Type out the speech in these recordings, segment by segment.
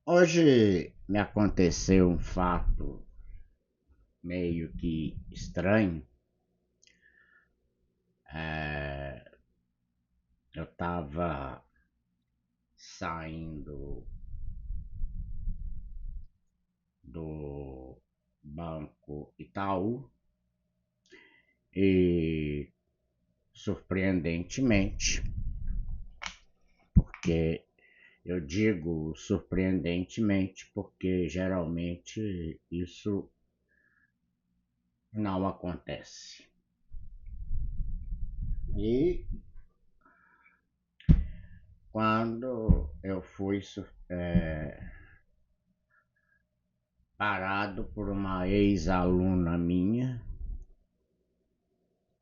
Hoje me aconteceu um fato meio que estranho. É, eu estava saindo do Banco Itaú e, surpreendentemente, porque eu digo surpreendentemente porque geralmente isso não acontece. E quando eu fui parado por uma ex-aluna minha,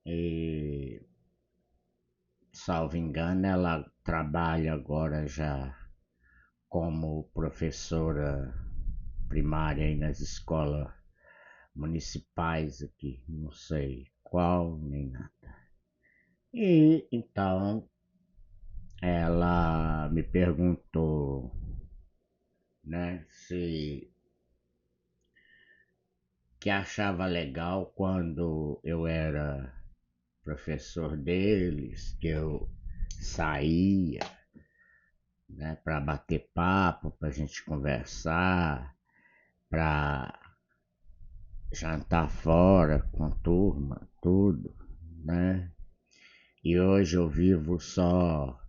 e, salvo engano, ela trabalha agora já como professora primária aí nas escolas municipais aqui, não sei qual nem nada. E então ela me perguntou, né, se que achava legal quando eu era professor deles, que eu saía, né, para bater papo, para a gente conversar, para jantar fora com a turma, tudo, né? E hoje eu vivo só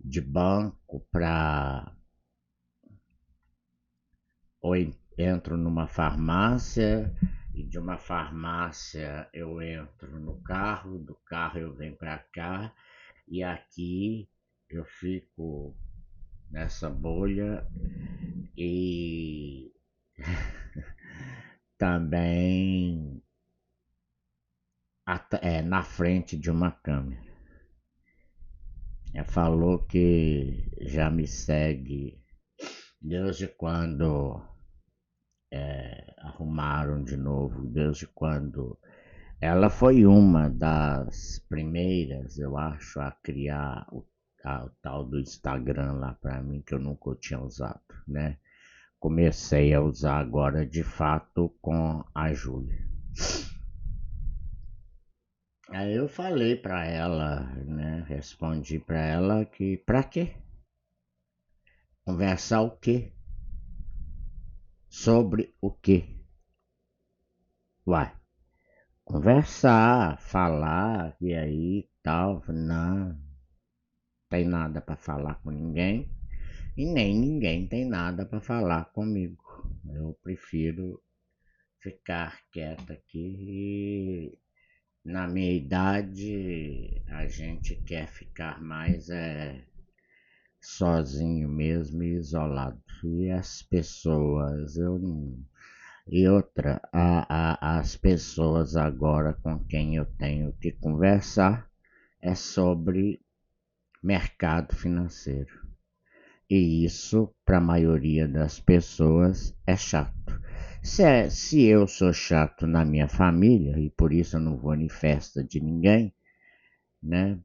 de banco para ou entro numa farmácia e de uma farmácia eu entro no carro, do carro eu venho para cá e aqui eu fico nessa bolha e também na frente de uma câmera. Ela falou que já me segue desde quando arrumaram de novo, desde quando ela foi uma das primeiras, eu acho, a criar o tal do Instagram lá pra mim, que eu nunca tinha usado, né? Comecei a usar agora de fato com a Júlia. Aí eu falei pra ela, né? Respondi pra ela que pra quê? Conversar o quê? Sobre o quê? Uai, conversar, falar, e aí tal. Não tem nada pra falar com ninguém e nem ninguém tem nada pra falar comigo. Eu prefiro ficar quieta aqui. E na minha idade, a gente quer ficar mais sozinho mesmo e isolado. E as pessoas, eu não. E outra, as pessoas agora com quem eu tenho que conversar é sobre mercado financeiro. E isso, para a maioria das pessoas, é chato. Se eu sou chato na minha família, e por isso eu não vou em festa de ninguém, né?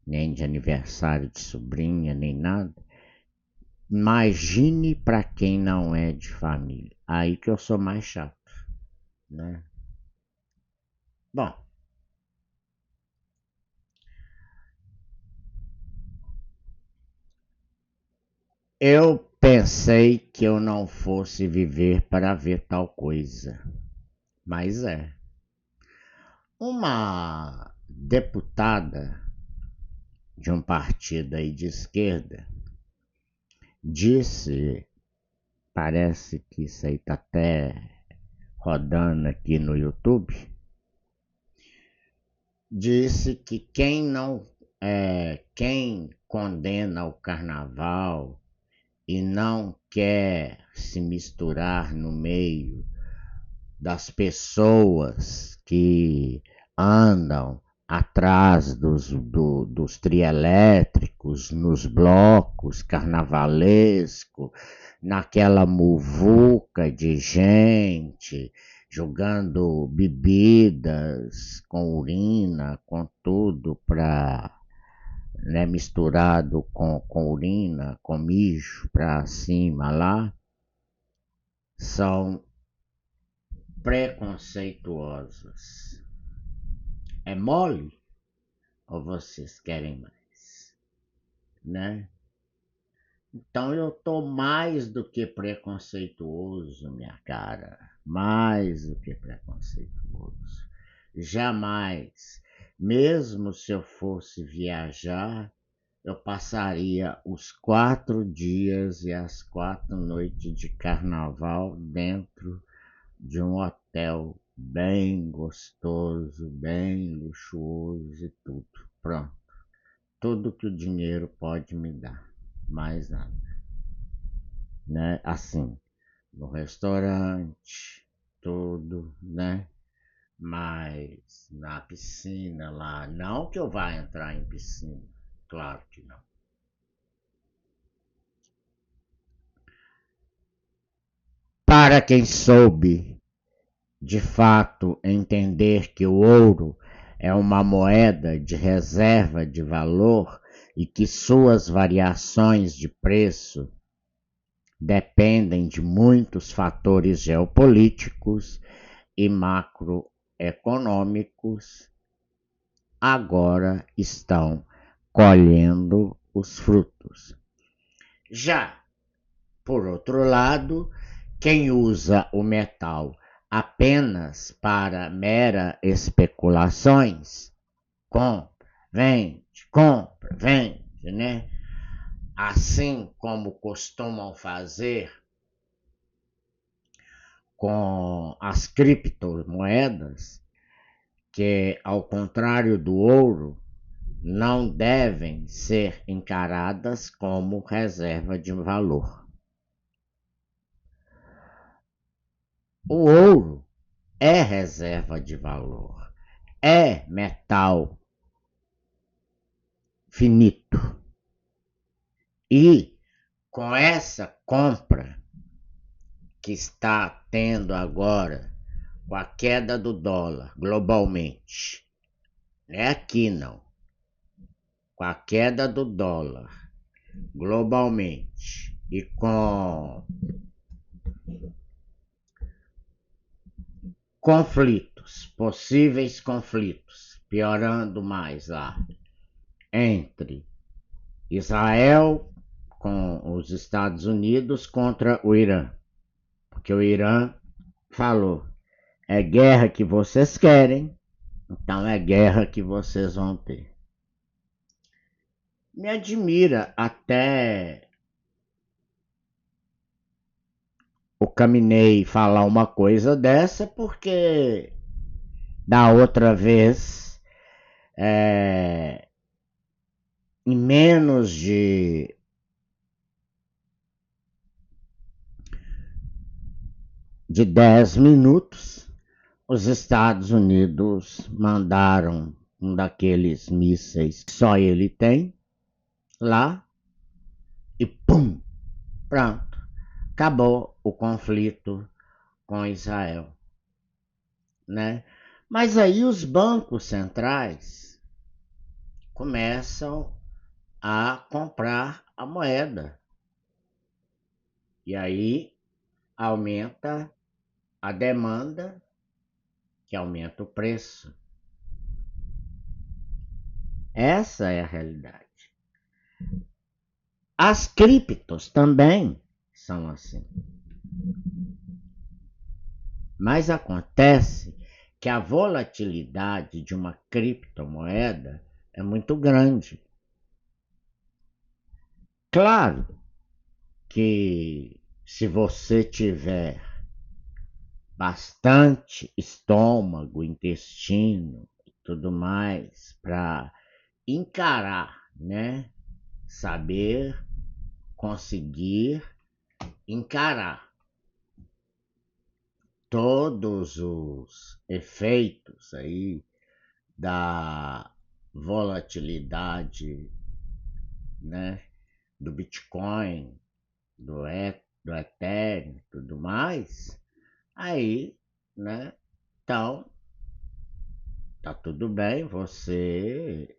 Nem de aniversário de sobrinha, nem nada. Imagine para quem não é de família. Aí que eu sou mais chato, né? Bom, eu pensei que eu não fosse viver para ver tal coisa, mas é. Uma deputada de um partido aí de esquerda disse, parece que isso aí tá até rodando aqui no YouTube, disse que quem condena o carnaval e não quer se misturar no meio das pessoas que andam atrás dos trielétricos, nos blocos carnavalescos, naquela muvuca de gente, jogando bebidas com urina, com tudo para né, misturado com urina, com mijo pra cima lá, são preconceituosas. É mole ou vocês querem mais, né? Então eu tô mais do que preconceituoso, minha cara, mais do que preconceituoso. Jamais, mesmo se eu fosse viajar, eu passaria os 4 dias e as 4 noites de carnaval dentro de um hotel bem gostoso, bem luxuoso e tudo. Pronto. Tudo que o dinheiro pode me dar. Mais nada. Né? Assim, no restaurante, tudo, né? Mas na piscina lá, não que eu vá entrar em piscina, claro que não. Para quem soube de fato entender que o ouro é uma moeda de reserva de valor e que suas variações de preço dependem de muitos fatores geopolíticos e macroeconômicos, agora estão colhendo os frutos. Já, por outro lado, quem usa o metal apenas para mera especulações, compra, vende, né? Assim como costumam fazer com as criptomoedas, que ao contrário do ouro, não devem ser encaradas como reserva de valor. O ouro é reserva de valor, é metal finito. E com essa compra que está tendo agora, com a queda do dólar globalmente, não é aqui não, com a queda do dólar globalmente e com conflitos, possíveis conflitos, piorando mais lá, entre Israel com os Estados Unidos contra o Irã. Porque o Irã falou, é guerra que vocês querem, então é guerra que vocês vão ter. Me admira até o Caminei falar uma coisa dessa, porque da outra vez, em menos de 10 minutos, os Estados Unidos mandaram um daqueles mísseis que só ele tem lá e pum, pronto, acabou o conflito com Israel, né? Mas aí os bancos centrais começam a comprar a moeda e aí aumenta a demanda, que aumenta o preço. Essa é a realidade. As criptos também são assim. Mas acontece que a volatilidade de uma criptomoeda é muito grande. Claro que se você tiver bastante estômago, intestino e tudo mais para encarar, né? Saber conseguir encarar todos os efeitos aí da volatilidade, né, do Bitcoin, do Ethereum e tudo mais, aí, né, então, tá tudo bem, você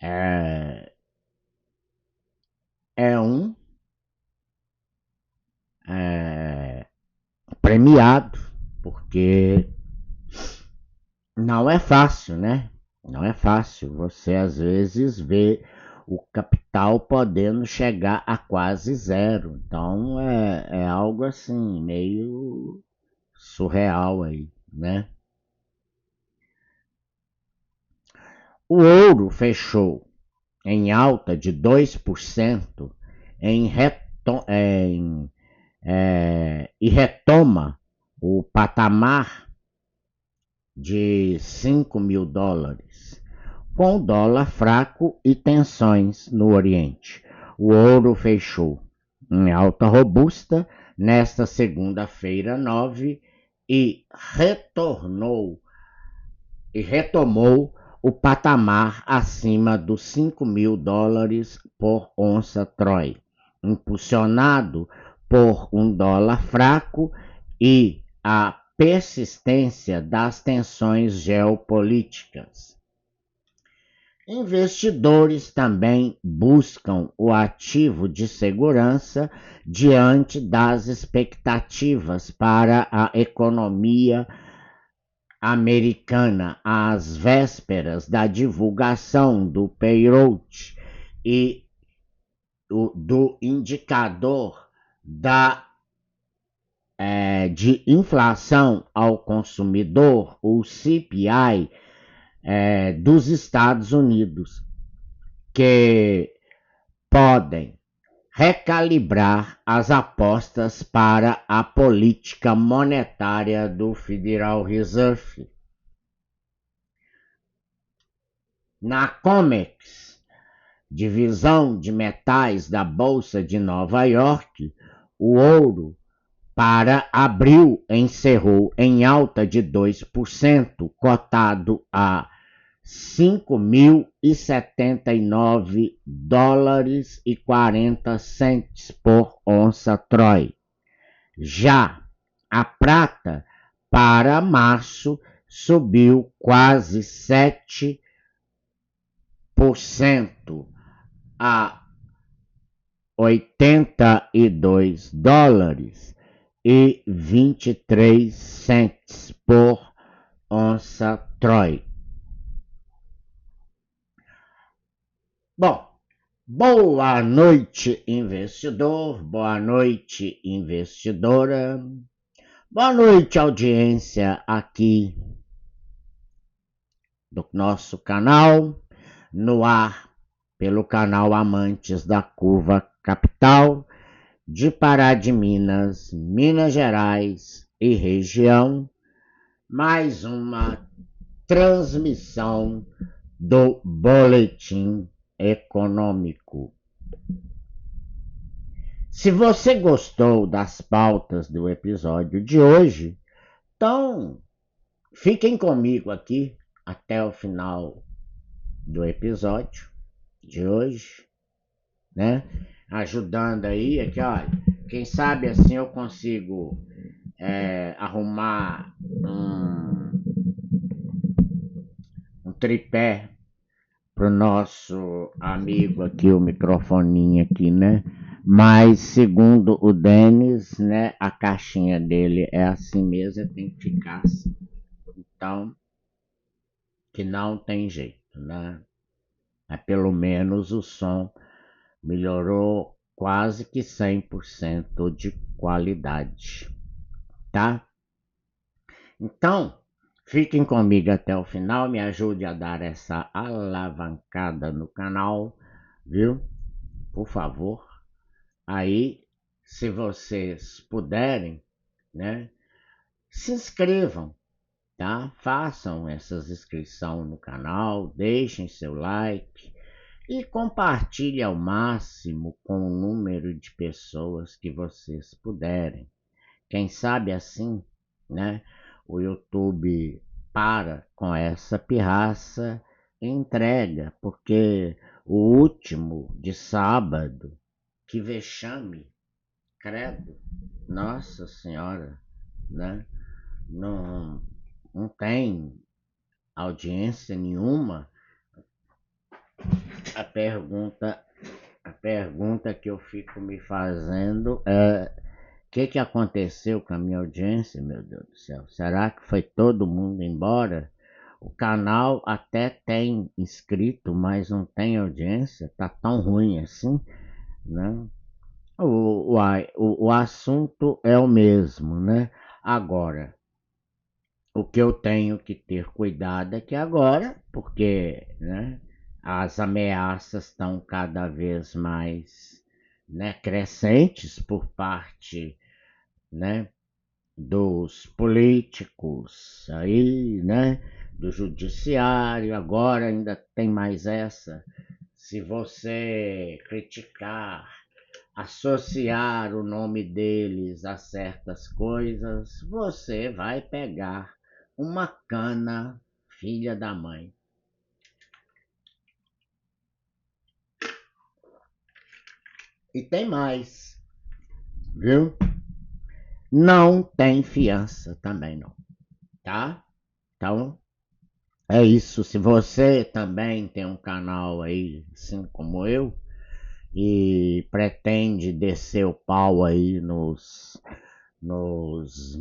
é, é um é, premiado, porque não é fácil, né? Não é fácil. Você às vezes vê o capital podendo chegar a quase zero. Então é algo assim, meio surreal aí, né? O ouro fechou em alta de 2% em, e retoma o patamar de US$ 5.000, com o dólar fraco e tensões no Oriente. O ouro fechou em alta robusta nesta segunda-feira 9 e retomou o patamar acima dos US$ 5.000 por onça Troy, impulsionado por um dólar fraco e a persistência das tensões geopolíticas. Investidores também buscam o ativo de segurança diante das expectativas para a economia americana às vésperas da divulgação do payroll e do indicador de inflação ao consumidor, o CPI, dos Estados Unidos, que podem recalibrar as apostas para a política monetária do Federal Reserve. Na COMEX, divisão de metais da Bolsa de Nova York, o ouro para abril encerrou em alta de 2%, cotado a US$ 5.079,40 por onça Troy. Já a prata para março subiu quase 7% a US$ 82,23 por onça Troy. Bom, boa noite, investidor, boa noite, investidora, boa noite, audiência aqui do nosso canal, no ar pelo canal Amantes da Curva Capital, de Pará de Minas, Minas Gerais e região, mais uma transmissão do Boletim Econômico. Se você gostou das pautas do episódio de hoje, então fiquem comigo aqui até o final do episódio de hoje, né? Ajudando aí, aqui, olha, quem sabe assim eu consigo arrumar um tripé pro nosso amigo aqui, o microfoninho aqui, né? Mas segundo o Denis, né, a caixinha dele é assim mesmo, tem que ficar assim. Então, que não tem jeito, né? Mas pelo menos o som melhorou quase que 100% de qualidade, tá? Então, fiquem comigo até o final, me ajude a dar essa alavancada no canal, viu? Por favor. Aí, se vocês puderem, né, se inscrevam, tá? Façam essas inscrições no canal, deixem seu like e compartilhe ao máximo com o número de pessoas que vocês puderem. Quem sabe assim, né, o YouTube para com essa pirraça e entrega, porque o último de sábado, que vexame, credo, nossa senhora, né, não tem audiência nenhuma, A pergunta, a pergunta que eu fico me fazendo é: o que aconteceu com a minha audiência, meu Deus do céu? Será que foi todo mundo embora? O canal até tem inscrito, mas não tem audiência? Tá tão ruim assim, né? O assunto é o mesmo, né? Agora, o que eu tenho que ter cuidado é que agora, porque, né, as ameaças estão cada vez mais, né, crescentes por parte, né, dos políticos aí, né, do judiciário, agora ainda tem mais essa. Se você criticar, associar o nome deles a certas coisas, você vai pegar uma cana, filha da mãe. E tem mais, viu? Não tem fiança também não, tá? Então, é isso. Se você também tem um canal aí, assim como eu, e pretende descer o pau aí nos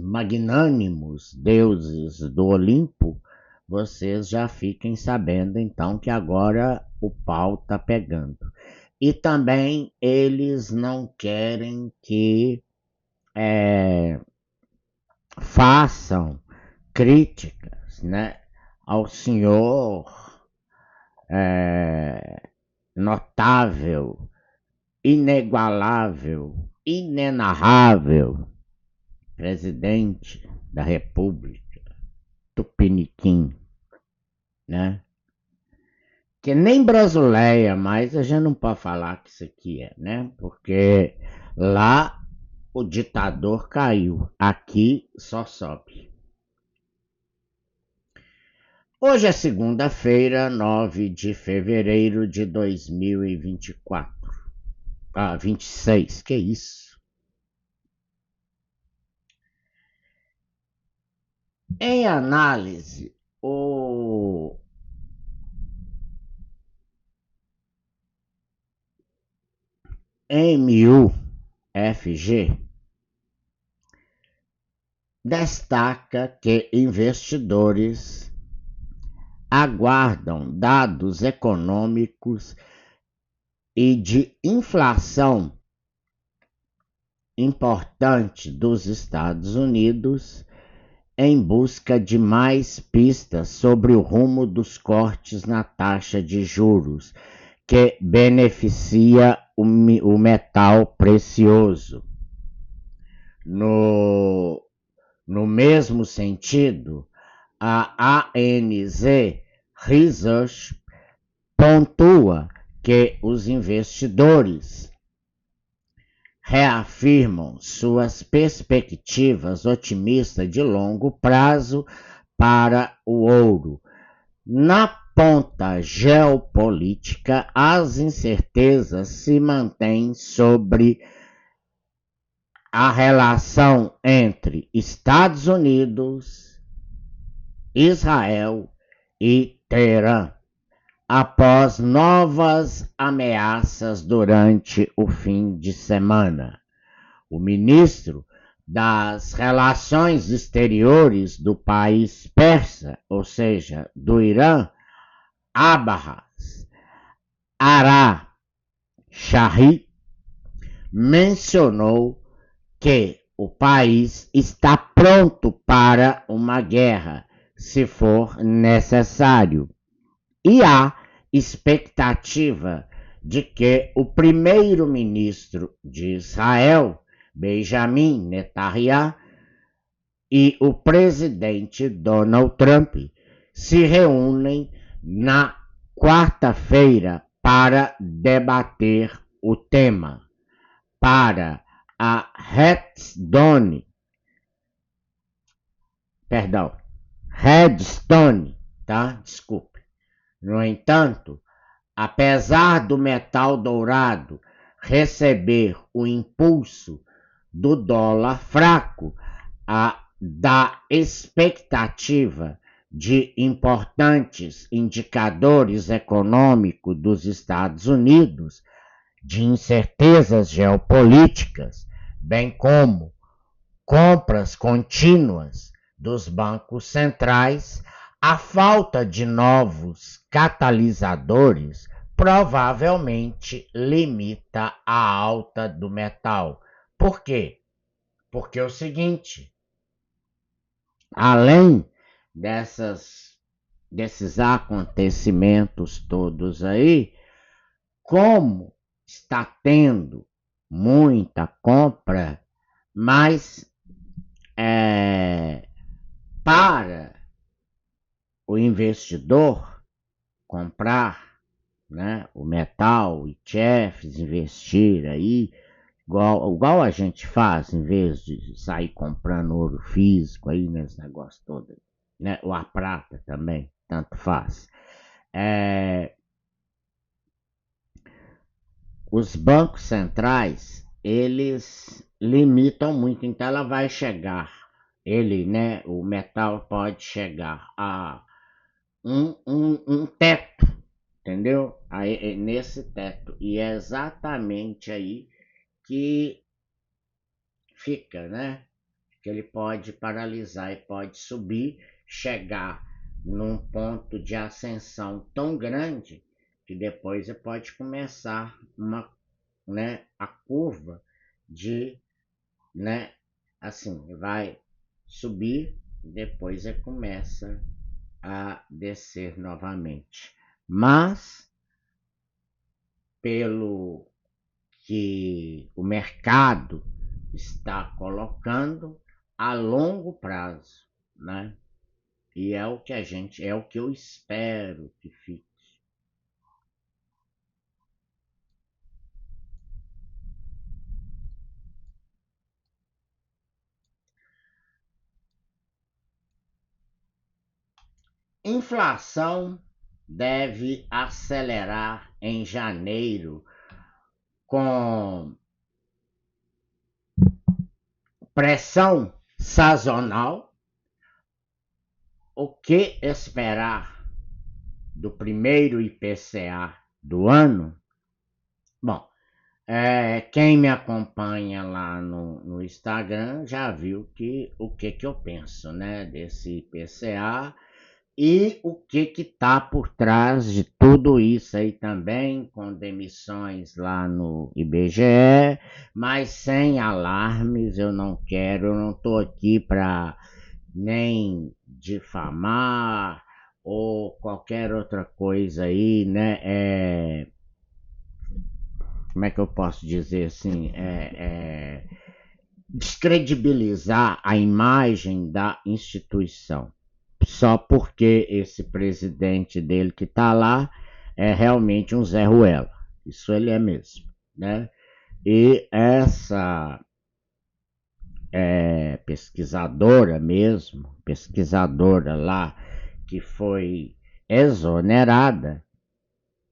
magnânimos deuses do Olimpo, vocês já fiquem sabendo então que agora o pau tá pegando. E também eles não querem que façam críticas, né, ao senhor notável, inigualável, inenarrável presidente da República, Tupiniquim, né? Que nem brasileia, mas a gente não pode falar que isso aqui é, né? Porque lá o ditador caiu, aqui só sobe. Hoje é segunda-feira, 9 de fevereiro de 2024. 26, que isso? Em análise, o MUFG destaca que investidores aguardam dados econômicos e de inflação importante dos Estados Unidos em busca de mais pistas sobre o rumo dos cortes na taxa de juros, que beneficia o metal precioso. No mesmo sentido, a ANZ Research pontua que os investidores reafirmam suas perspectivas otimistas de longo prazo para o ouro. Na ponta geopolítica, as incertezas se mantêm sobre a relação entre Estados Unidos, Israel e Teherã, após novas ameaças durante o fim de semana. O ministro das Relações Exteriores do país persa, ou seja, do Irã, Abbas Araghchi, mencionou que o país está pronto para uma guerra, se for necessário. E há expectativa de que o primeiro-ministro de Israel, Benjamin Netanyahu, e o presidente Donald Trump se reúnem na quarta-feira para debater o tema. Para a Redstone, tá? Desculpe. No entanto, apesar do metal dourado receber o impulso do dólar fraco, da expectativa de importantes indicadores econômicos dos Estados Unidos, de incertezas geopolíticas, bem como compras contínuas dos bancos centrais, a falta de novos catalisadores provavelmente limita a alta do metal. Por quê? Porque é o seguinte, além desses acontecimentos todos aí, como está tendo muita compra, mas para o investidor comprar, né, o metal, ETFs, investir aí, igual a gente faz, em vez de sair comprando ouro físico aí, nesse negócio todo, né, ou a prata também, tanto faz. Os bancos centrais, eles limitam muito, então ela vai chegar, né, o metal pode chegar a um teto, entendeu? Aí, nesse teto, e é exatamente aí que fica, né? Que ele pode paralisar e pode subir, chegar num ponto de ascensão tão grande que depois ele pode começar né, a curva de, né, assim, vai subir, depois ele começa a descer novamente. Mas, pelo que o mercado está colocando, a longo prazo, né? E é o que eu espero que fique. Inflação deve acelerar em janeiro com pressão sazonal. O que esperar do primeiro IPCA do ano? Bom, quem me acompanha lá no Instagram já viu o que eu penso, né, desse IPCA e o que tá por trás de tudo isso aí também, com demissões lá no IBGE, mas sem alarmes, eu não tô aqui para nem difamar ou qualquer outra coisa aí, né? Como é que eu posso dizer assim? Descredibilizar a imagem da instituição. Só porque esse presidente dele que está lá é realmente um Zé Ruela. Isso ele é mesmo, né? E essa pesquisadora mesmo, pesquisadora lá que foi exonerada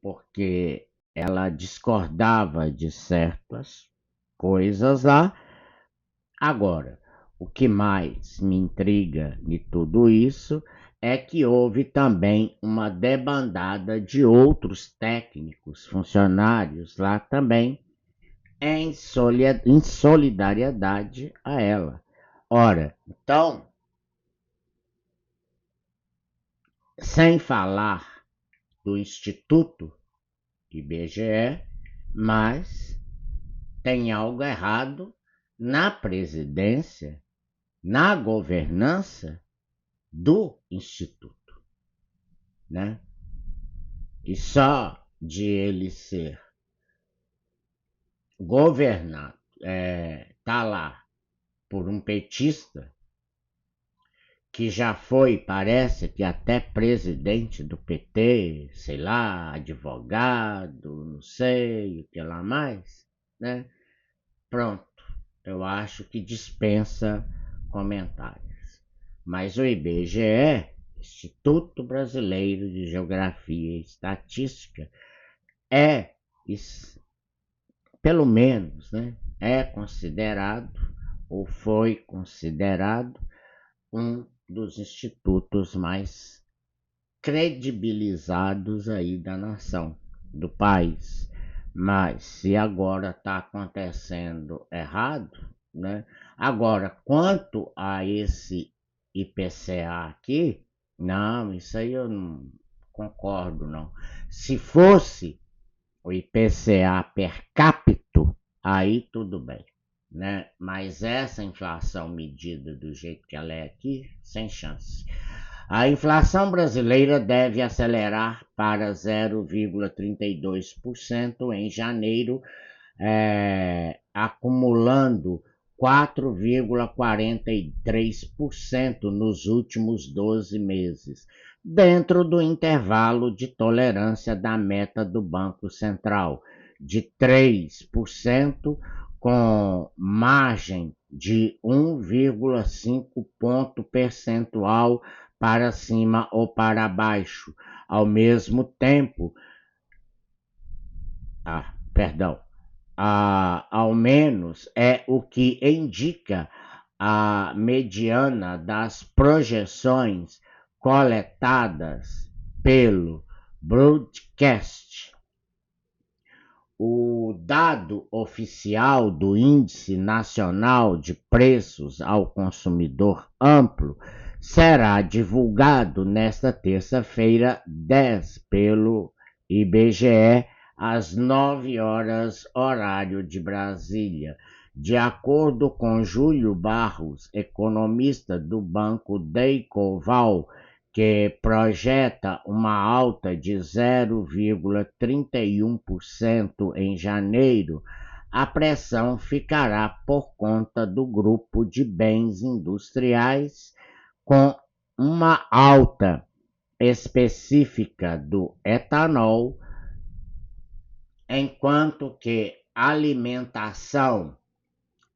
porque ela discordava de certas coisas lá. Agora, o que mais me intriga de tudo isso é que houve também uma debandada de outros técnicos, funcionários lá também, em solidariedade a ela. Ora, então, sem falar do Instituto IBGE, mas tem algo errado na presidência, na governança do Instituto, né? E só de ele ser governado, tá lá por um petista que já foi, parece que até presidente do PT, sei lá, advogado, não sei o que lá mais, né? Pronto, eu acho que dispensa comentários. Mas o IBGE, Instituto Brasileiro de Geografia e Estatística, é, pelo menos, né, é considerado, ou foi considerado, um dos institutos mais credibilizados aí da nação, do país. Mas se agora está acontecendo errado, né? Agora, quanto a esse IPCA aqui, não, isso aí eu não concordo, não. Se fosse o IPCA per capita, aí tudo bem, né? Mas essa inflação medida do jeito que ela é aqui, sem chance. A inflação brasileira deve acelerar para 0,32% em janeiro, acumulando 4,43% nos últimos 12 meses, dentro do intervalo de tolerância da meta do Banco Central, de 3%, com margem de 1,5 ponto percentual para cima ou para baixo. Ao mesmo tempo, perdão, ao menos é o que indica a mediana das projeções coletadas pelo Broadcast. O dado oficial do Índice Nacional de Preços ao Consumidor Amplo será divulgado nesta terça-feira 10 pelo IBGE às 9 horas, horário de Brasília. De acordo com Júlio Barros, economista do Banco Deicoval, que projeta uma alta de 0,31% em janeiro, a pressão ficará por conta do grupo de bens industriais, com uma alta específica do etanol, enquanto que alimentação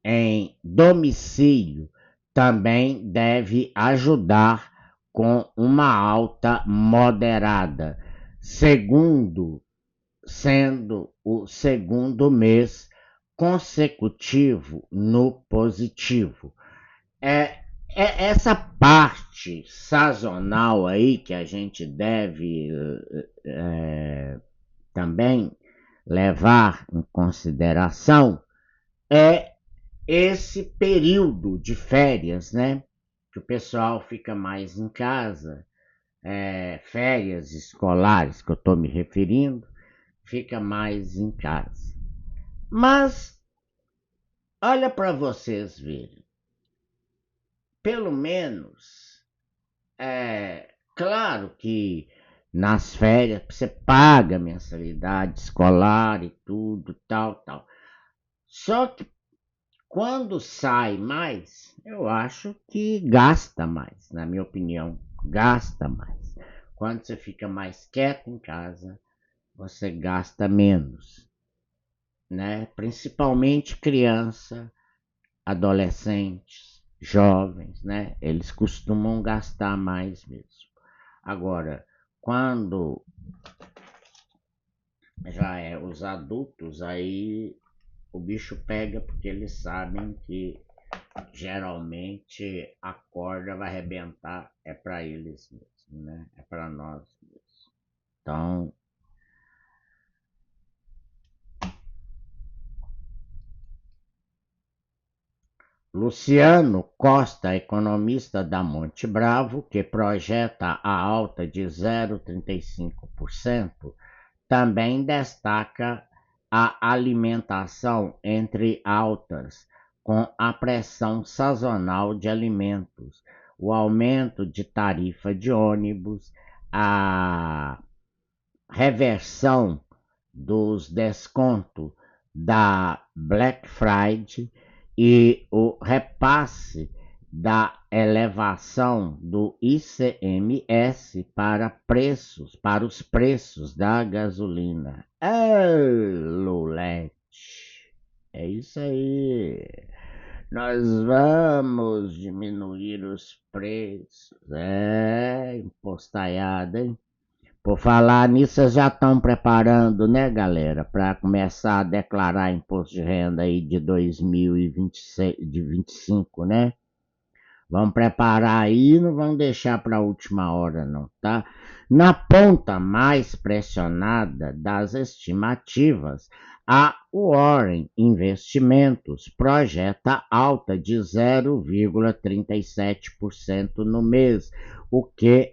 em domicílio também deve ajudar com uma alta moderada, sendo o segundo consecutivo no positivo. Essa parte sazonal aí que a gente deve também levar em consideração é esse período de férias, né? Que o pessoal fica mais em casa, férias escolares que eu estou me referindo, fica mais em casa. Mas olha para vocês verem, pelo menos, claro que nas férias você paga mensalidade escolar e tudo, tal. Só que quando sai mais, eu acho que gasta mais, na minha opinião, gasta mais. Quando você fica mais quieto em casa, você gasta menos, né? Principalmente criança, adolescentes, jovens, né? Eles costumam gastar mais mesmo. Agora, quando já é os adultos, aí o bicho pega porque eles sabem que geralmente a corda vai arrebentar, é para eles mesmo, né? É para nós mesmo. Então, Luciano Costa, economista da Monte Bravo, que projeta a alta de 0,35%, também destaca a alimentação entre altas, com a pressão sazonal de alimentos, o aumento de tarifa de ônibus, a reversão dos descontos da Black Friday e o repasse da elevação do ICMS para os preços da gasolina. Lulete, é isso aí. Nós vamos diminuir os preços. Empostaiada, hein? Por falar nisso, vocês já estão preparando, né, galera, para começar a declarar imposto de renda aí de 2026, de 25, né? Vamos preparar aí, não vamos deixar para a última hora não, tá? Na ponta mais pressionada das estimativas, a Warren Investimentos projeta alta de 0,37% no mês, o que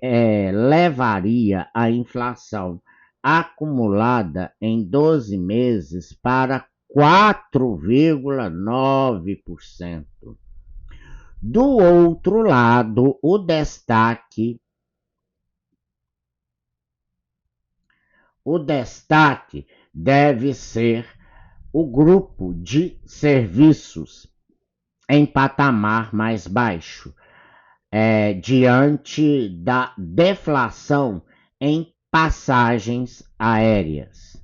levaria a inflação acumulada em 12 meses para 4,9%. Do outro lado, o destaque deve ser o grupo de serviços em patamar mais baixo, diante da deflação em passagens aéreas.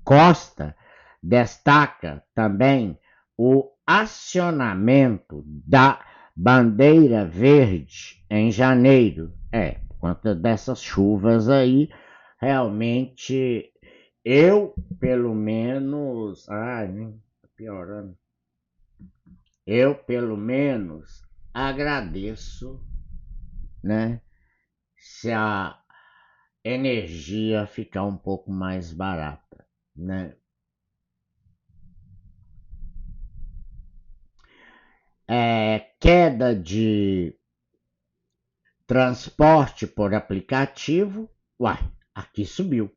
Costa destaca também o acionamento da bandeira verde em janeiro. Por conta dessas chuvas aí, realmente eu, pelo menos, tá piorando. Eu, pelo menos, agradeço, né, se a energia ficar um pouco mais barata, né? Queda de transporte por aplicativo, uai, aqui subiu.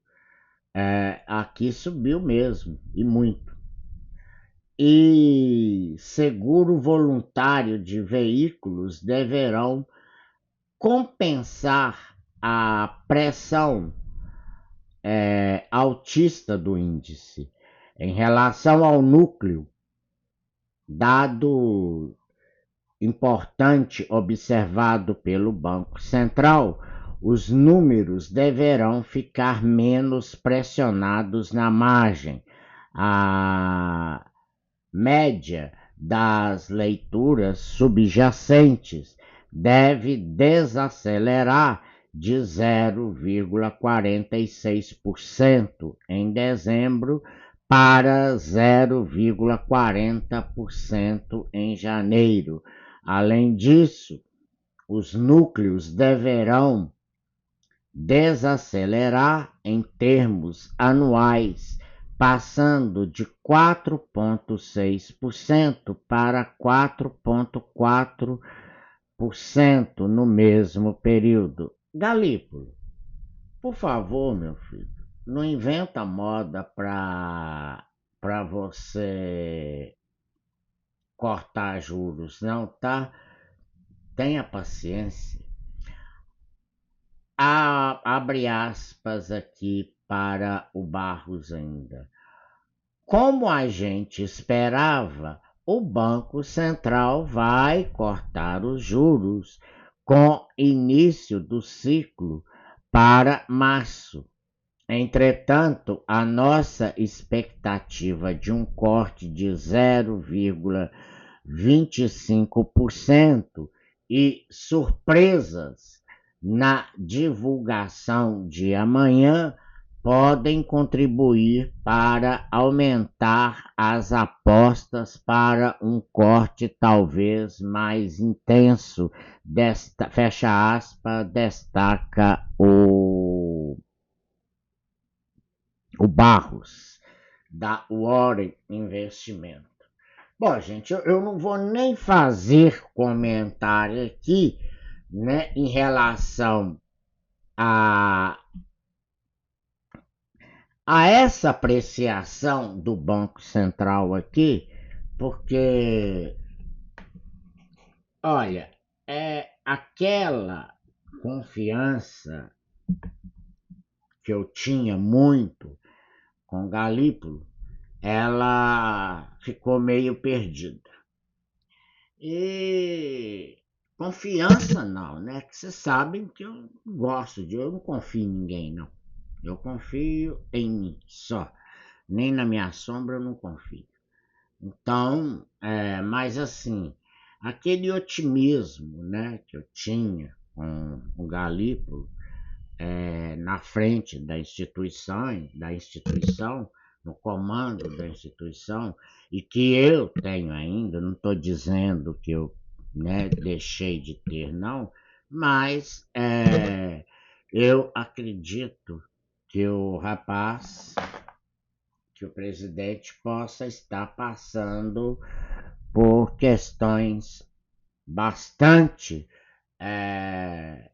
Aqui subiu mesmo, e muito. E seguro voluntário de veículos deverão compensar a pressão altista do índice. Em relação ao núcleo, dado importante observado pelo Banco Central, os números deverão ficar menos pressionados na margem. A média das leituras subjacentes deve desacelerar de 0,46% em dezembro para 0,40% em janeiro. Além disso, os núcleos deverão desacelerar em termos anuais, passando de 4,6% para 4,4% no mesmo período. Galípolo, por favor, meu filho, não inventa moda para você cortar juros, não, tá? Tenha paciência. Abre aspas aqui para o Barros ainda. Como a gente esperava, o Banco Central vai cortar os juros com início do ciclo para março. Entretanto, a nossa expectativa de um corte de 0,25% e surpresas na divulgação de amanhã podem contribuir para aumentar as apostas para um corte talvez mais intenso, fecha aspas, destaca o Barros, da Warren Investimento. Bom, gente, eu não vou nem fazer comentário aqui, né, em relação a, a essa apreciação do Banco Central aqui, porque, olha, é aquela confiança que eu tinha muito com Galípolo, ela ficou meio perdida. E confiança não, né? Que vocês sabem que eu eu não confio em ninguém, não. Eu confio em mim só. Nem na minha sombra eu não confio. Então, mas assim, aquele otimismo, né, que eu tinha com o Galípolo, na frente da instituição, no comando da instituição, e que eu tenho ainda, não estou dizendo que eu né? Deixei de ter, não, mas eu acredito que o rapaz, que o presidente possa estar passando por questões bastante eh,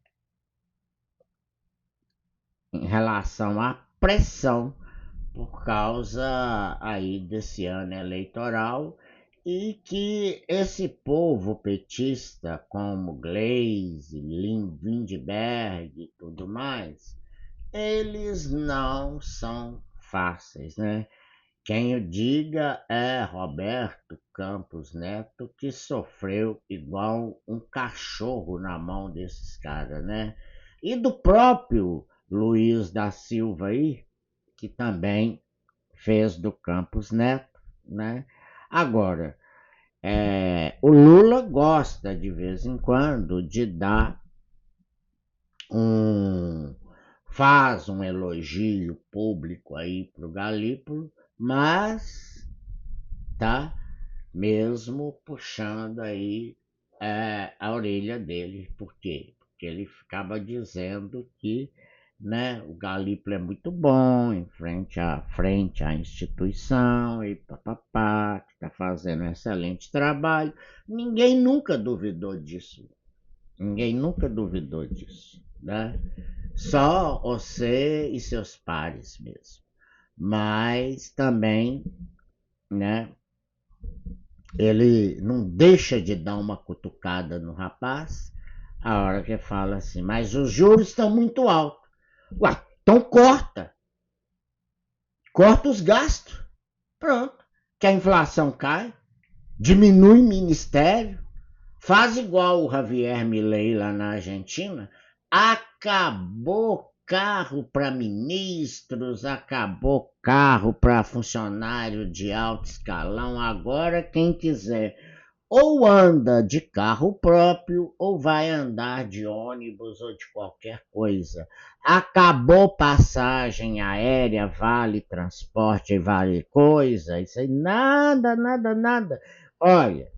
em relação à pressão por causa aí desse ano eleitoral e que esse povo petista, como Gleisi, Lindbergh e tudo mais, eles não são fáceis, né? Quem o diga é Roberto Campos Neto, que sofreu igual um cachorro na mão desses caras, né? E do próprio Luiz da Silva aí, que também fez do Campos Neto, né? Agora, o Lula gosta de vez em quando de dar um faz um elogio público aí pro Galípolo, mas tá mesmo puxando aí a orelha dele. Por quê? Porque ele ficava dizendo que, né, o Galípolo é muito bom em frente à instituição e papapá, que está fazendo um excelente trabalho. Ninguém nunca duvidou disso. Ninguém nunca duvidou disso, né? Só você e seus pares mesmo. Mas também, né, ele não deixa de dar uma cutucada no rapaz, a hora que fala assim, mas os juros estão muito altos. Ué, então corta os gastos, pronto. Que a inflação cai, diminui ministério, faz igual o Javier Milei lá na Argentina, acabou carro para ministros, acabou carro para funcionário de alto escalão. Agora, quem quiser ou anda de carro próprio ou vai andar de ônibus ou de qualquer coisa. Acabou passagem aérea, vale transporte, vale coisa, isso aí, nada, nada, nada. Olha,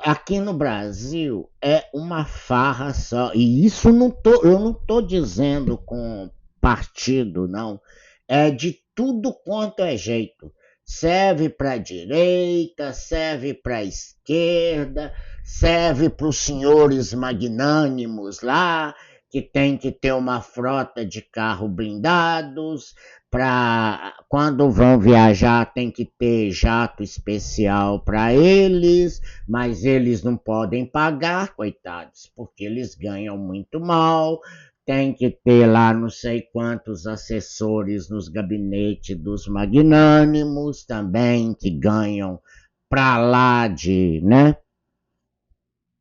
aqui no Brasil é uma farra só. E isso eu não tô dizendo com partido, não. É de tudo quanto é jeito. Serve para direita, serve para esquerda, serve para os senhores magnânimos lá, que tem que ter uma frota de carro blindados, para quando vão viajar tem que ter jato especial para eles, mas eles não podem pagar, coitados, porque eles ganham muito mal. Tem que ter lá não sei quantos assessores nos gabinetes dos magnânimos também, que ganham para lá de, né,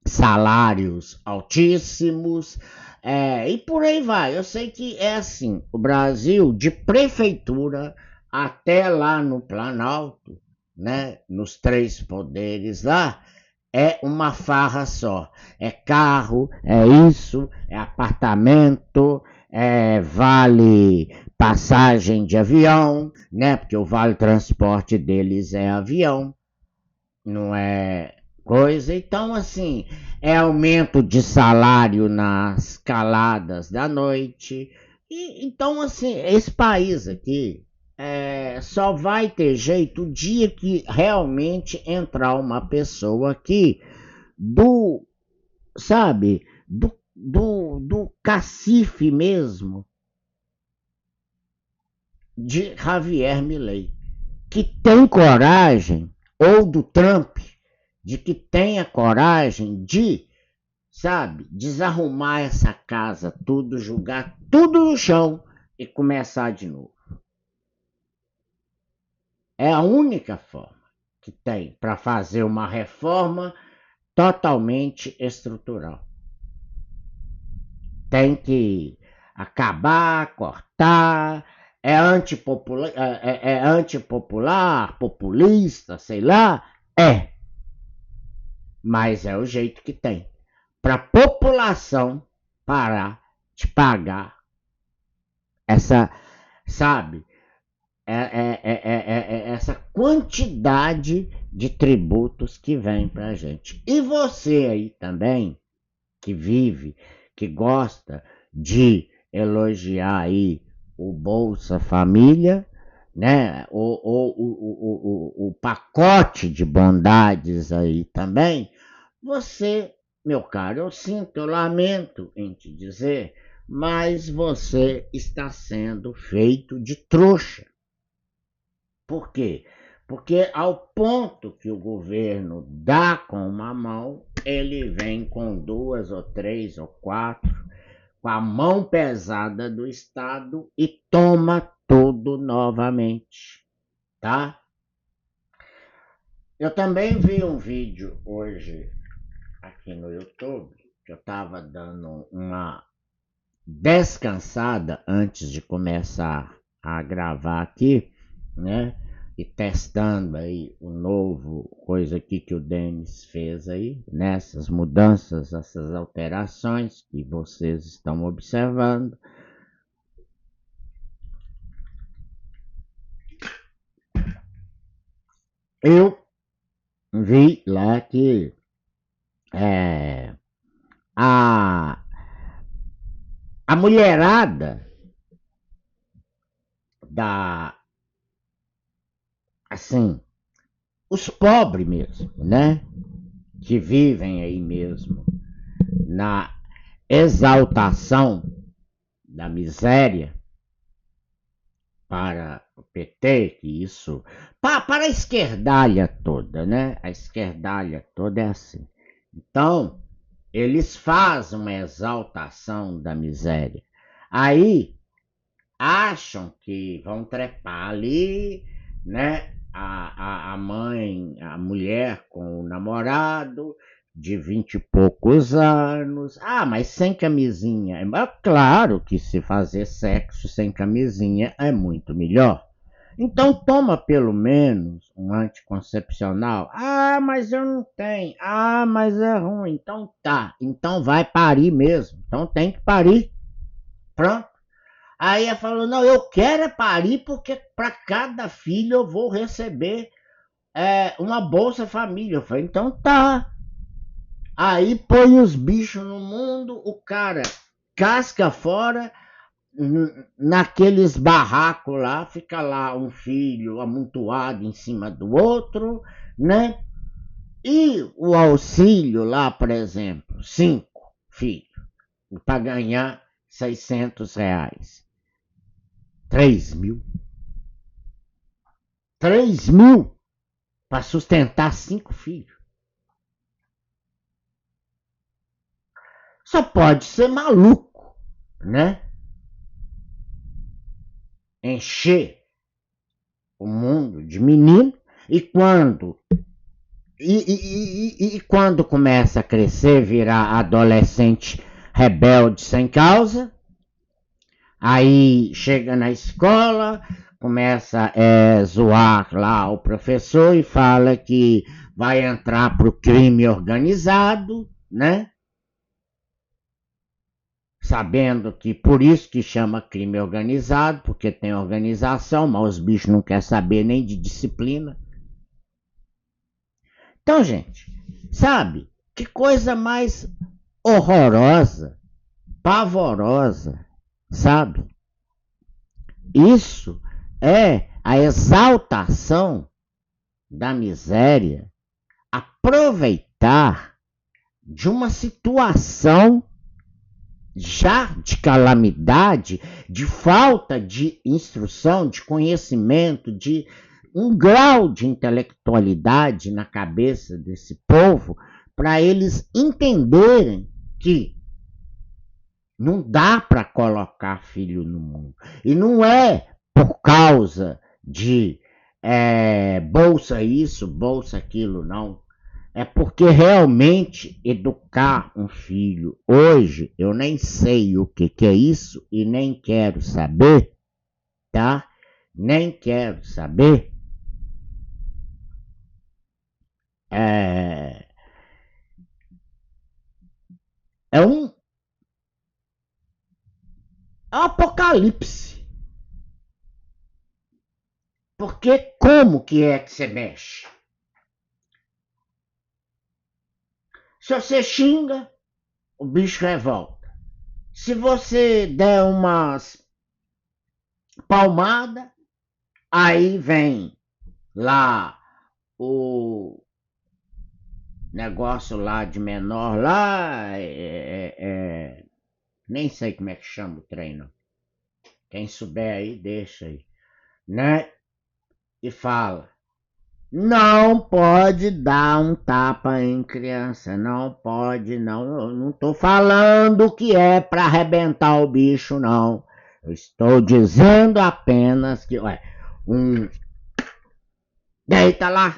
salários altíssimos, e por aí vai. Eu sei que é assim, o Brasil, de prefeitura até lá no Planalto, né, nos três poderes lá, é uma farra só. É carro, é isso, é apartamento, vale passagem de avião, né? Porque o vale transporte deles é avião, não é coisa. Então, assim, é aumento de salário nas caladas da noite. Então, assim, esse país aqui só vai ter jeito o dia que realmente entrar uma pessoa aqui do, sabe, do cacife mesmo de Javier Milei, que tem coragem, ou do Trump, de que tenha coragem de, sabe, desarrumar essa casa tudo, jogar tudo no chão e começar de novo. É a única forma que tem para fazer uma reforma totalmente estrutural. Tem que acabar, cortar, é antipopular, populista, sei lá, mas é o jeito que tem. Para a população parar de pagar essa, sabe, essa quantidade de tributos que vem para a gente. E você aí também, que vive, que gosta de elogiar aí o Bolsa Família, né? O pacote de bondades aí também, você, meu caro, eu sinto, eu lamento em te dizer, mas você está sendo feito de trouxa. Por quê? Porque ao ponto que o governo dá com uma mão, ele vem com duas ou três ou quatro, com a mão pesada do Estado e toma tudo novamente, tá? Eu também vi um vídeo hoje aqui no YouTube, que eu estava dando uma descansada antes de começar a gravar aqui, né? E testando aí o novo coisa aqui que o Denis fez aí, nessas mudanças, essas alterações que vocês estão observando. Eu vi lá que é, a, a mulherada da, assim, os pobres mesmo, né? Que vivem aí mesmo na exaltação da miséria para o PT, que isso. Para a esquerdalha toda, né? A esquerdalha toda é assim. Então, eles fazem uma exaltação da miséria. Aí acham que vão trepar ali, né? A mãe, a mulher com o namorado de 20 e poucos anos. Ah, mas sem camisinha. É claro que se fazer sexo sem camisinha é muito melhor. Então toma pelo menos um anticoncepcional. Ah, mas eu não tenho. Ah, mas é ruim. Então tá. Então vai parir mesmo. Então tem que parir. Pronto. Aí ela falou: não, eu quero é parir porque para cada filho eu vou receber uma Bolsa Família. Eu falei: então tá. Aí põe os bichos no mundo, o cara casca fora, naqueles barracos lá, fica lá um filho amontoado em cima do outro, né? E o auxílio lá, por exemplo, 5 filhos, para ganhar R$ 600. 3.000. 3.000 para sustentar 5 filhos. Só pode ser maluco, né? Encher o mundo de menino e quando começa a crescer, virar adolescente rebelde sem causa, aí chega na escola, começa a zoar lá o professor e fala que vai entrar pro crime organizado, né? Sabendo que por isso que chama crime organizado, porque tem organização, mas os bichos não querem saber nem de disciplina. Então, gente, sabe? Que coisa mais horrorosa, pavorosa, sabe? Isso é a exaltação da miséria, aproveitar de uma situação já de calamidade, de falta de instrução, de conhecimento, de um grau de intelectualidade na cabeça desse povo, para eles entenderem que não dá para colocar filho no mundo. E não é por causa de bolsa isso, bolsa aquilo, não. É porque realmente educar um filho hoje, eu nem sei o que é isso e nem quero saber, tá? Nem quero saber. É, é um apocalipse. Porque como que é que você mexe? Se você xinga, o bicho revolta. Se você der umas palmadas, aí vem lá o negócio lá de menor lá, nem sei como é que chama o treino. Quem souber aí, deixa aí, né? E fala, não pode dar um tapa em criança, não pode, não. Eu não tô falando que é para arrebentar o bicho, não. Eu estou dizendo apenas que, ué, deita lá,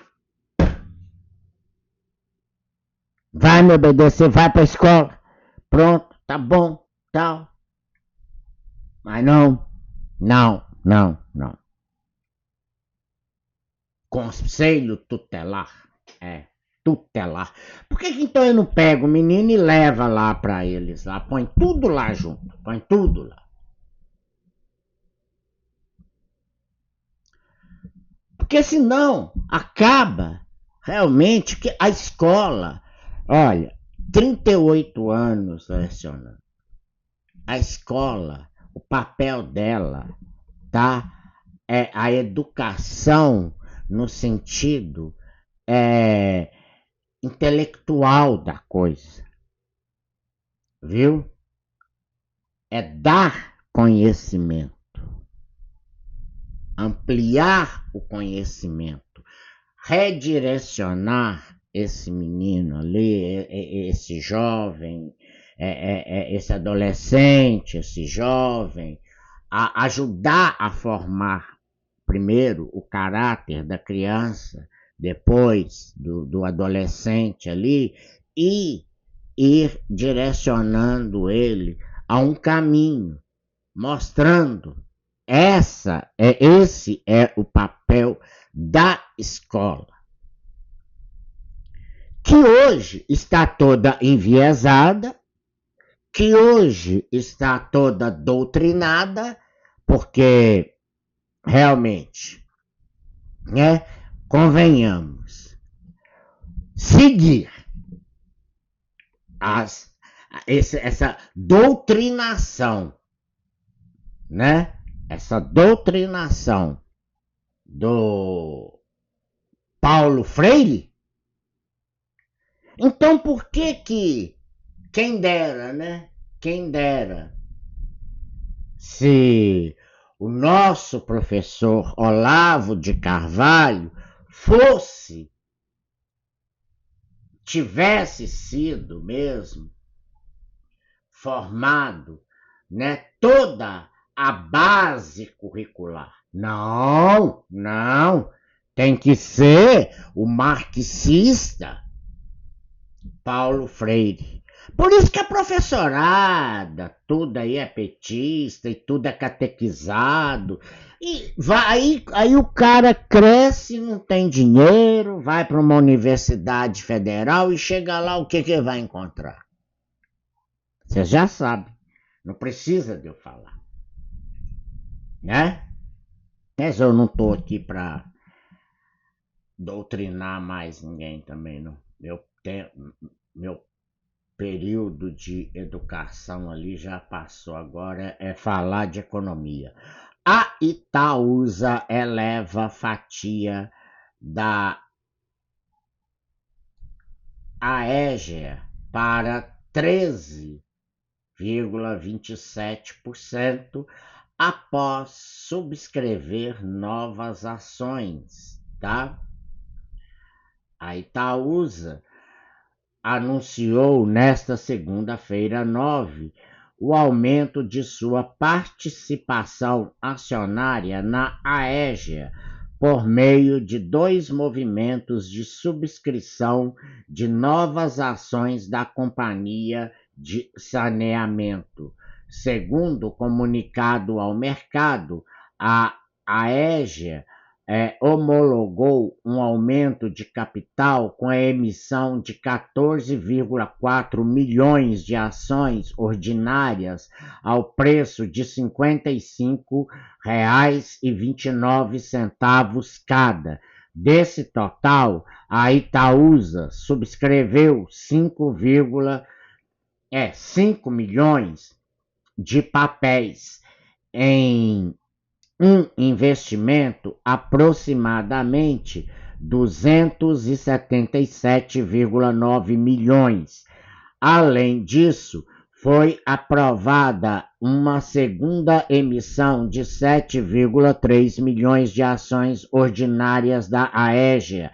vai me obedecer, vai pra escola, pronto, tá bom, tal. Mas não, não, não, não. Conselho tutelar. É, tutelar. Por que então eu não pego o menino e leva lá pra eles lá? Põe tudo lá junto. Põe tudo lá. Porque senão acaba realmente que a escola. Olha, 38 anos lecionando. A escola, o papel dela, tá? É a educação no sentido é, intelectual da coisa, viu? É dar conhecimento, ampliar o conhecimento, redirecionar esse menino ali, esse jovem, esse adolescente, esse jovem, a ajudar a formar primeiro o caráter da criança, depois do adolescente ali, e ir direcionando ele a um caminho, mostrando esse é o papel da escola, que hoje está toda enviesada, que hoje está toda doutrinada, porque realmente, né, convenhamos, seguir essa doutrinação, né? Essa doutrinação do Paulo Freire. Então, por que quem dera, né? Quem dera se o nosso professor Olavo de Carvalho tivesse sido mesmo formado, né, toda a base curricular. Não, não. Tem que ser o marxista Paulo Freire. Por isso que a professorada, tudo aí é petista e tudo é catequizado. E aí o cara cresce, não tem dinheiro, vai para uma universidade federal e chega lá, o que vai encontrar? Você já sabe. Não precisa de eu falar. Né? Mas eu não estou aqui para doutrinar mais ninguém também, não. Meu período de educação ali já passou, agora é falar de economia. A Itaúsa eleva a fatia da Aegea para 13,27% após subscrever novas ações, tá? A Itaúsa anunciou nesta segunda-feira 9 o aumento de sua participação acionária na Aegea por meio de 2 movimentos de subscrição de novas ações da companhia de saneamento. Segundo comunicado ao mercado, a Aegea homologou um aumento de capital com a emissão de 14,4 milhões de ações ordinárias ao preço de R$ 55,29 cada, Desse total, a Itaúsa subscreveu 5 milhões de papéis em um investimento aproximadamente 277,9 milhões. Além disso, foi aprovada uma segunda emissão de 7,3 milhões de ações ordinárias da Aegea,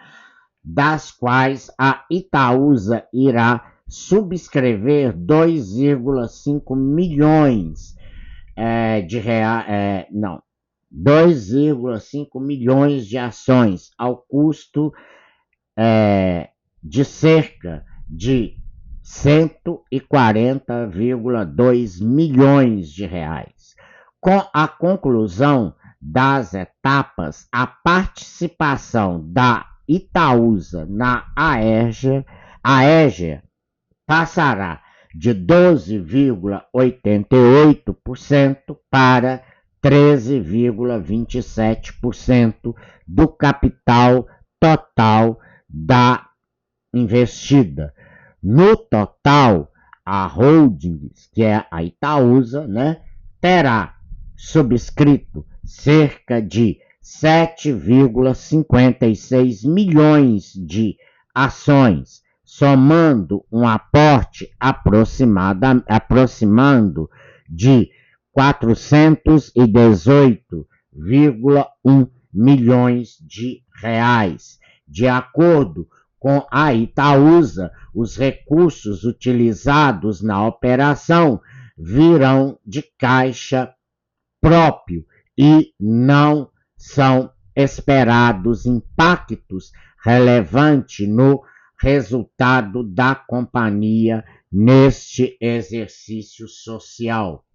das quais a Itaúsa irá subscrever 2,5 milhões de reais, não, 2,5 milhões de ações ao custo de cerca de 140,2 milhões de reais. Com a conclusão das etapas, a participação da Itaúsa na Aegea passará de 12,88% para 13,27% do capital total da investida. No total, a Holdings, que é a Itaúsa, né, terá subscrito cerca de 7,56 milhões de ações, somando um aporte aproximando de 418,1 milhões de reais. De acordo com a Itaúsa, os recursos utilizados na operação virão de caixa próprio e não são esperados impactos relevantes no resultado da companhia neste exercício social.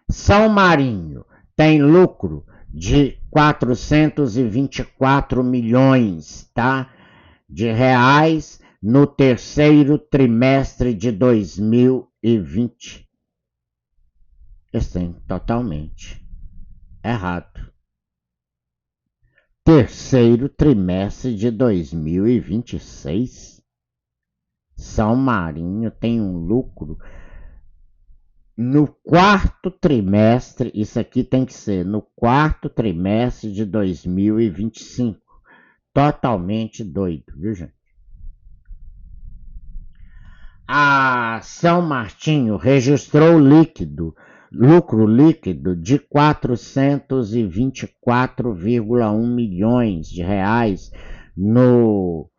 São Marinho tem lucro de 424 milhões, tá, de reais no terceiro trimestre de 2020. Está totalmente errado. Terceiro trimestre de 2026. São Marinho tem um lucro no quarto trimestre, isso aqui tem que ser no quarto trimestre de 2025. Totalmente doido, viu, gente? A São Martinho registrou lucro líquido de 424,1 milhões de reais do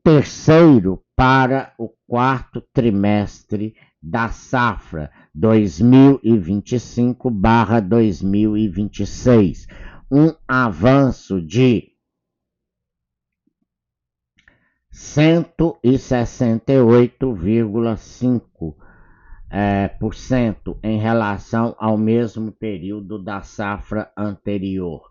terceiro para o quarto trimestre da safra 2025/2026, um avanço de 168,5% em relação ao mesmo período da safra anterior.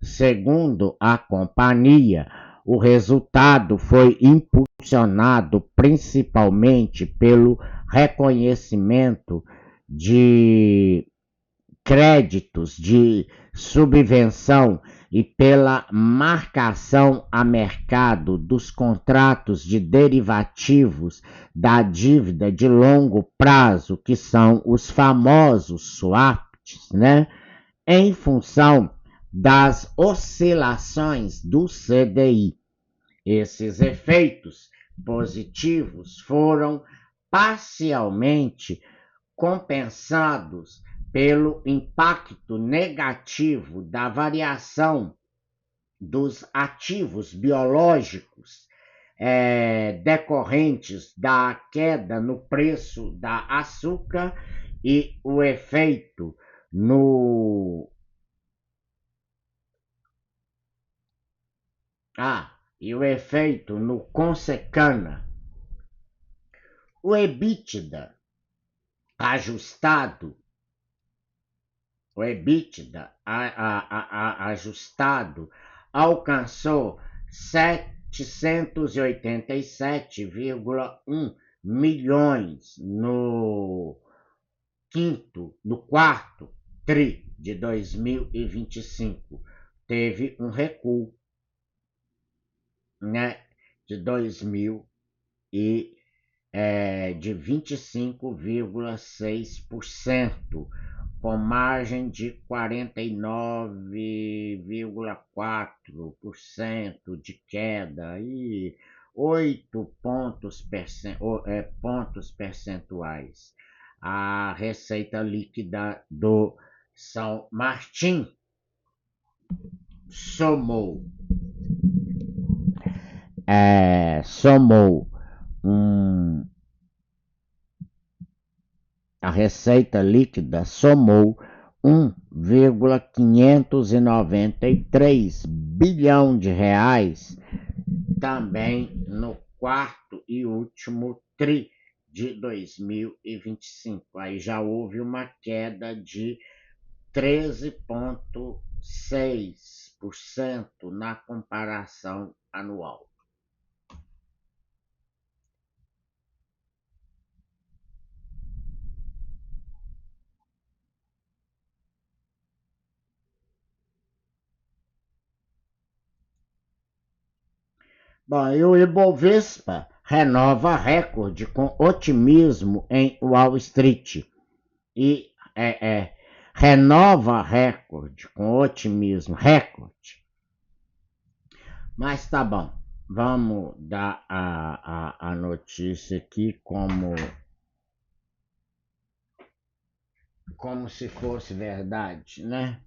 Segundo a companhia, o resultado foi impulsionado principalmente pelo reconhecimento de créditos de subvenção e pela marcação a mercado dos contratos de derivativos da dívida de longo prazo, que são os famosos swaps, né? Em função das oscilações do CDI. Esses efeitos positivos foram parcialmente compensados pelo impacto negativo da variação dos ativos biológicos decorrentes da queda no preço da açúcar e o efeito no Consecana. O EBITDA ajustado ajustado alcançou 787,1 milhões no quarto tri de 2025. Teve um recuo, né, de 25,6%, com margem de 49,4% de queda e 8 pontos percentuais. A receita líquida do São Martim somou a receita líquida somou 1,593 bilhão de reais também no quarto e último tri de 2025. Aí já houve uma queda de 13,6% na comparação anual. Bom, e o Ibovespa renova recorde com otimismo em Wall Street. E renova recorde com otimismo, recorde. Mas tá bom, vamos dar a notícia aqui como se fosse verdade, né?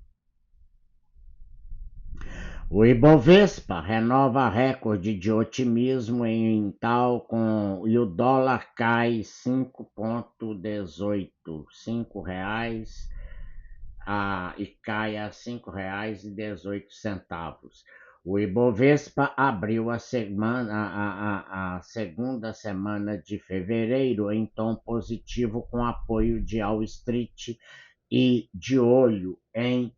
O Ibovespa renova recorde de otimismo em tal e o dólar cai 5,18, R$5 e cai a R$5,18. O Ibovespa abriu a segunda semana de fevereiro em tom positivo com apoio de Wall Street e de olho em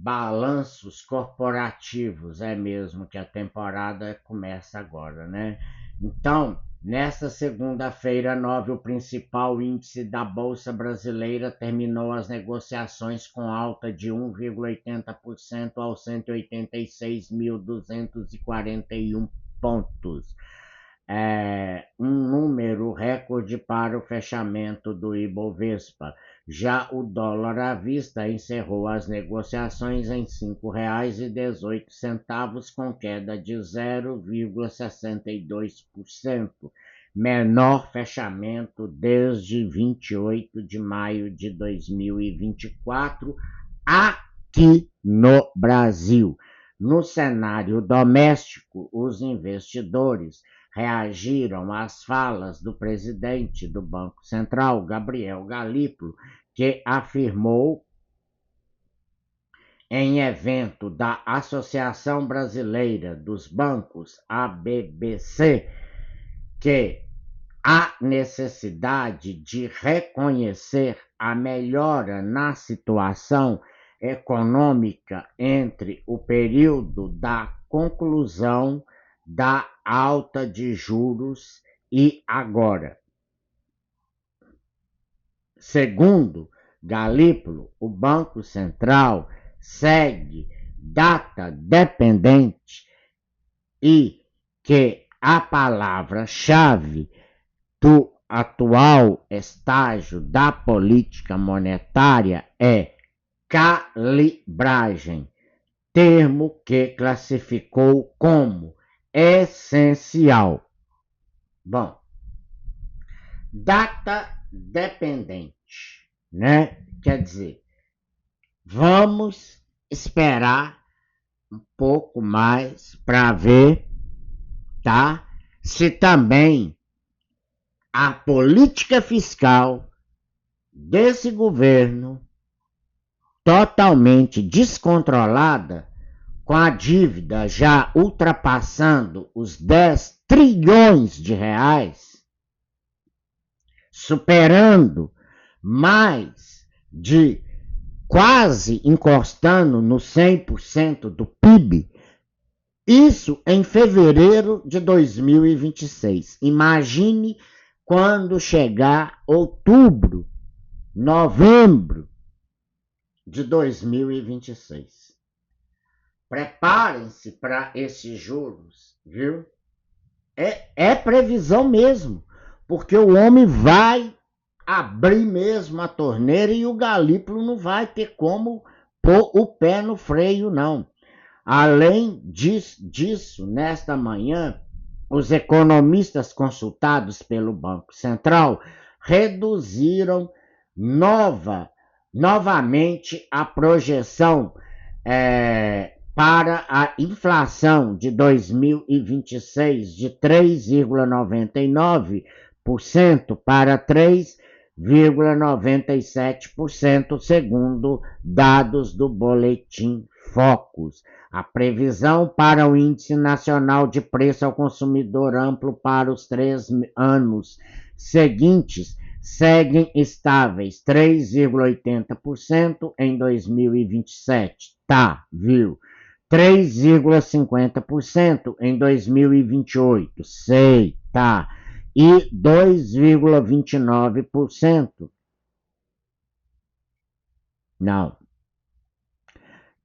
balanços corporativos. É mesmo que a temporada começa agora, né? Então, nesta segunda-feira, 9, o principal índice da Bolsa Brasileira terminou as negociações com alta de 1,80% aos 186.241 pontos. Um número recorde para o fechamento do Ibovespa. Já o dólar à vista encerrou as negociações em R$ 5,18, com queda de 0,62%, menor fechamento desde 28 de maio de 2024, aqui no Brasil. No cenário doméstico, os investidores reagiram às falas do presidente do Banco Central, Gabriel Galípolo, que afirmou em evento da Associação Brasileira dos Bancos, ABBC, que há necessidade de reconhecer a melhora na situação econômica entre o período da conclusão da alta de juros e agora. Segundo Galípolo, o Banco Central segue data dependente e que a palavra-chave do atual estágio da política monetária é calibragem, termo que classificou como essencial. Bom, data dependente, né? Quer dizer, vamos esperar um pouco mais para ver, tá? Se também a política fiscal desse governo totalmente descontrolada, com a dívida já ultrapassando os 10 trilhões de reais, superando mais de quase encostando no 100% do PIB, Isso em fevereiro de 2026. Imagine quando chegar outubro, novembro de 2026. Preparem-se para esses juros, viu? É previsão mesmo, porque o homem vai abrir mesmo a torneira e o Galípolo não vai ter como pôr o pé no freio, não. Além disso, nesta manhã, os economistas consultados pelo Banco Central reduziram novamente a projeção para a inflação de 2026 de 3,99% para 3,97%, segundo dados do Boletim Focus. A previsão para o Índice Nacional de Preço ao Consumidor Amplo para os 3 anos seguintes seguem estáveis, 3,80% em 2027. Tá, viu? 3,50% em 2028. Sei, tá. E 2,29%. Não.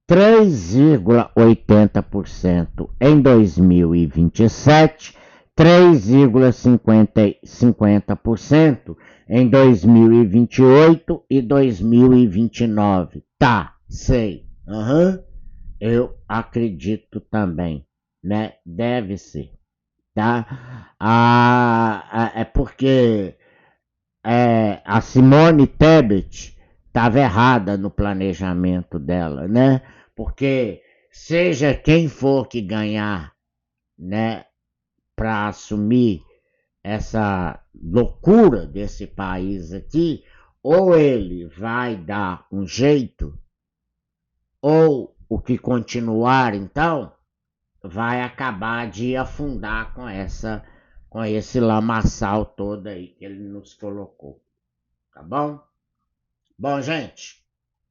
3,80% em 2027, 3,50% em 2028 e 2029. Tá, sei. Eu acredito também, né? Deve ser, tá? É porque a Simone Tebet estava errada no planejamento dela, né? Porque seja quem for que ganhar, né, para assumir essa loucura desse país aqui, ou ele vai dar um jeito, ou o que continuar então vai acabar de afundar com esse lamaçal todo aí que ele nos colocou, tá bom? Bom, gente,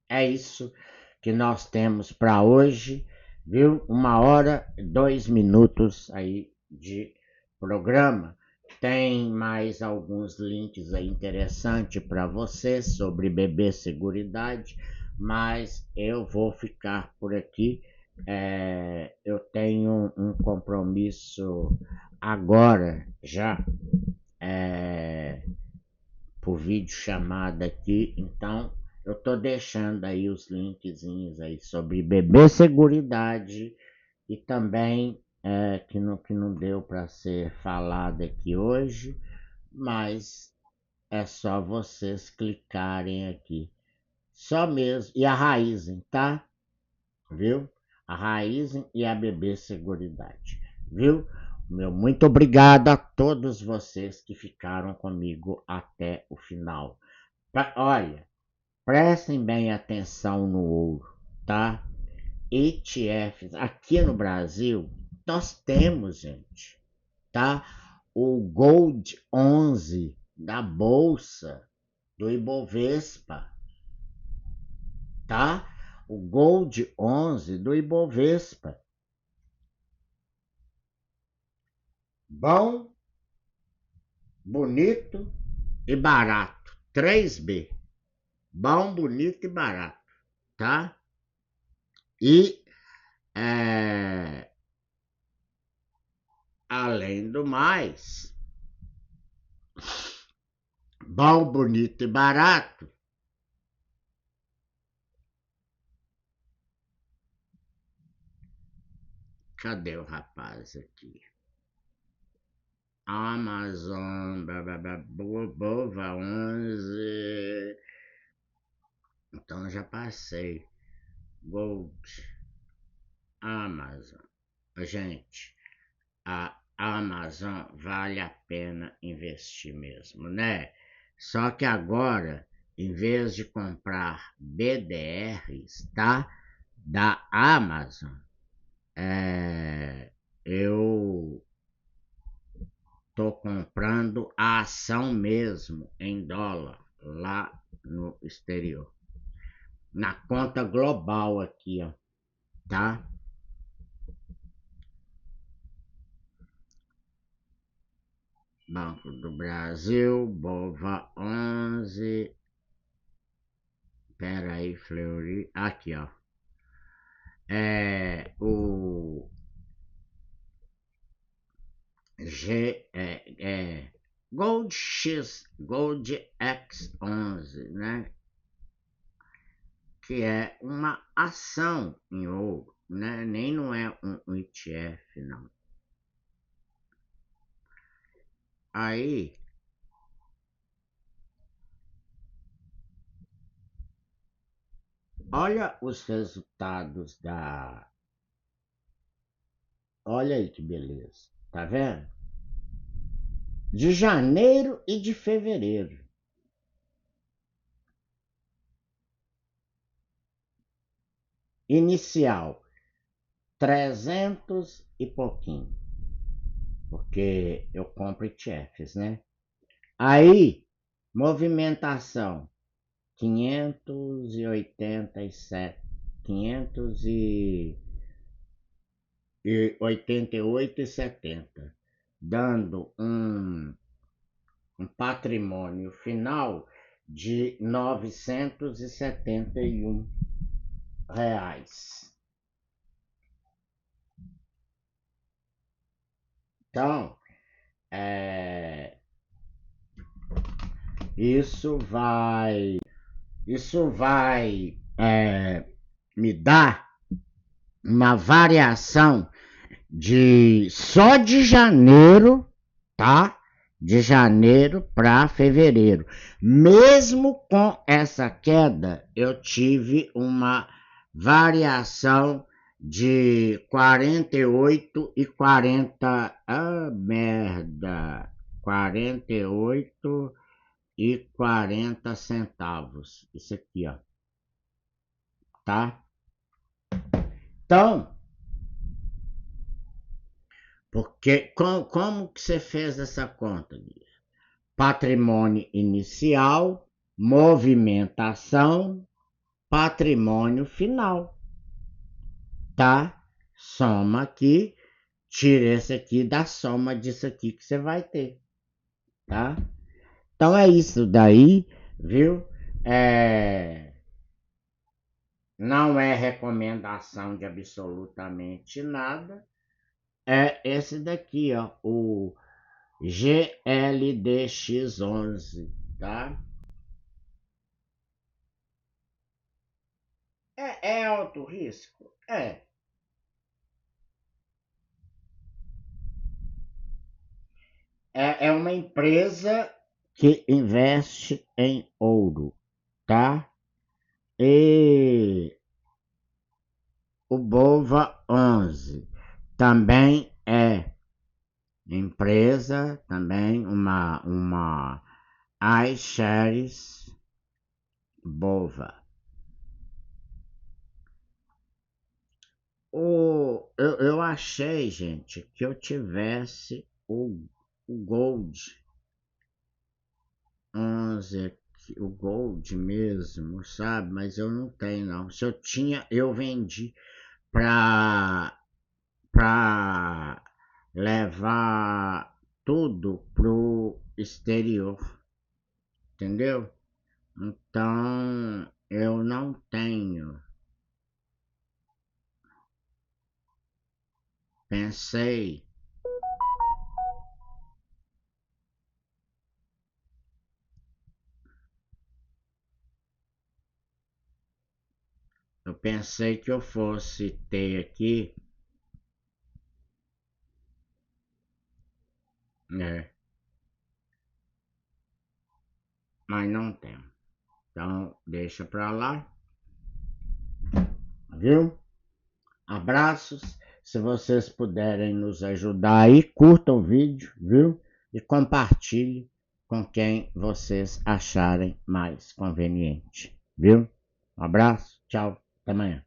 é isso que nós temos para hoje, viu? 1 hora e 2 minutos aí de programa. Tem mais alguns links aí interessantes para você sobre bebê seguridade, mas eu vou ficar por aqui. Eu tenho um compromisso agora já por vídeo chamada aqui, então eu tô deixando aí os linkzinhos aí sobre bebê seguridade e também que não deu para ser falado aqui hoje, mas é só vocês clicarem aqui, só mesmo, e a Raizen, tá? Viu? A Raizen e a bebê seguridade, viu? Meu muito obrigado a todos vocês que ficaram comigo até o final. Olha, prestem bem atenção no ouro, tá? ETFs, aqui no Brasil, nós temos, gente, tá? O Gold 11 da Bolsa do Ibovespa, tá? O Gold 11 do Ibovespa. Bom, bonito e barato. 3B. Bom, bonito e barato, tá? E além do mais, bom, bonito e barato. Cadê o rapaz aqui? Amazon, Bova 11. Então já passei. Gold, Amazon. Gente, a Amazon vale a pena investir mesmo, né? Só que agora, em vez de comprar BDRs, tá? Da Amazon, eu tô comprando a ação mesmo em dólar lá no exterior. Na conta global aqui, ó, tá? Banco do Brasil, Bova 11. Pera aí, Fleury. Aqui, ó. O Gold X, Gold X11, né? Que é uma ação em ouro, né? Nem não é um ETF, não. Aí, olha os resultados da. Olha aí que beleza, tá vendo? De janeiro e de fevereiro. Inicial, 300 e pouquinho, porque eu compro ETFs, né? Aí, movimentação, 587, 588,70, dando um patrimônio final de R$ 971. Então, é, isso vai me dar uma variação de só de janeiro, tá? De janeiro para fevereiro. Mesmo com essa queda, eu tive uma variação de 48 e 40, merda, 48 e 40 centavos. Isso aqui, ó, tá? Então, porque como que você fez essa conta? Patrimônio inicial, movimentação, patrimônio final, tá? Soma aqui, tira esse aqui da soma disso aqui que você vai ter, tá? Então é isso daí, viu? Não é recomendação de absolutamente nada. É esse daqui, ó, o GLDX11, tá? É alto risco? É uma empresa que investe em ouro, tá? E o Bova 11 também é empresa, também uma iShares Bova. Eu achei, gente, que eu tivesse o Gold 11 aqui, o Gold mesmo, sabe? Mas eu não tenho, não. Se eu tinha, eu vendi para levar tudo pro exterior, entendeu? Então, eu não tenho. Pensei, eu pensei que eu fosse ter aqui, né? Mas não tenho. Então, deixa pra lá, viu? Abraços. Se vocês puderem nos ajudar aí, curtam o vídeo, viu? E compartilhe com quem vocês acharem mais conveniente, viu? Um abraço, tchau, até amanhã.